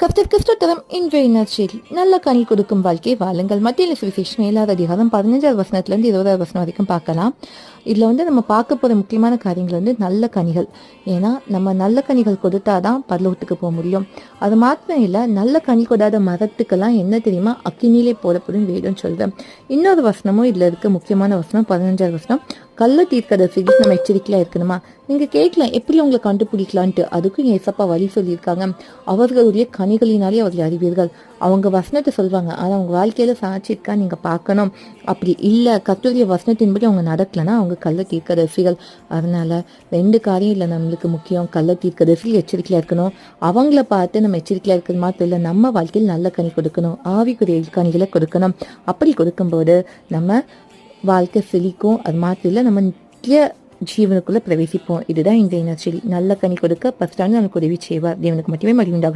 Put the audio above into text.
கர்த்தர் இன்றைய நற்செய்தி நல்ல கனி கொடுக்கும் வாழ்க்கை வாழுங்கள். மத்திய சுவிசேஷம் 7வது அதிகாரம் 15வது வசனத்திலிருந்து 20வது வசனம் வரைக்கும் பார்க்கலாம். இதில் நம்ம பார்க்க போகிற முக்கியமான காரியங்கள் நல்ல கனிகள். ஏன்னா நம்ம நல்ல கனிகள் கொடுத்தாதான் பரலோகத்துக்கு போக முடியும். அது மாத்திரம் இல்லை, நல்ல கனி கொடாத மரத்துக்கெல்லாம் என்ன தெரியுமா, அக்கினியிலே போடப்படும் வேடும்னு சொல்வேன். இன்னொரு வசனமும் இதில் இருக்க முக்கியமான வசனம் 15வது வசனம், கள்ள தீர்க்கதரிசிக்கு நம்ம எச்சரிக்கையா இருக்கணுமா. நீங்க கேட்கலாம் எப்படி உங்களை கண்டுபிடிக்கலான்ட்டு. அதுக்கும் ஏசப்பா வழி சொல்லியிருக்காங்க. அவர்களுடைய கனிகளினாலே அவர்கள் அறிவீர்கள். அவங்க வசனத்தை சொல்வாங்க, ஆனா அவங்க வாழ்க்கையில சாட்சி இருக்கா நீங்க பார்க்கணும். அப்படி இல்லை, கர்த்தருடைய வசனத்தின்படி அவங்க நடக்கலன்னா அவங்க கள்ள தீர்க்கதரிசிகள். அதனால 2 காரியம் இல்லை நம்மளுக்கு முக்கியம். கள்ள தீர்க்கதரிசிகள் எச்சரிக்கையா இருக்கணும். அவங்கள பார்த்து நம்ம எச்சரிக்கையா இருக்கிறது மாத்திரம் இல்லை, நம்ம வாழ்க்கையில் நல்ல கனி கொடுக்கணும், ஆவிக்குரிய கனிகளை கொடுக்கணும். அப்படி கொடுக்கும்போது நம்ம வாழ்க்கை செழிக்கும். அது மாத்திரம் இல்லை, நம்ம நித்திய ஜீவனுக்குள்ள பிரவேசிப்போம். இதுதான் இந்த நற்செய்தி. நல்ல கனி கொடுக்க பஸ்டாண்டு நமக்கு உதவி செய்வார். தேவனுக்கு மட்டுமே மகிழ்ந்தாகும்.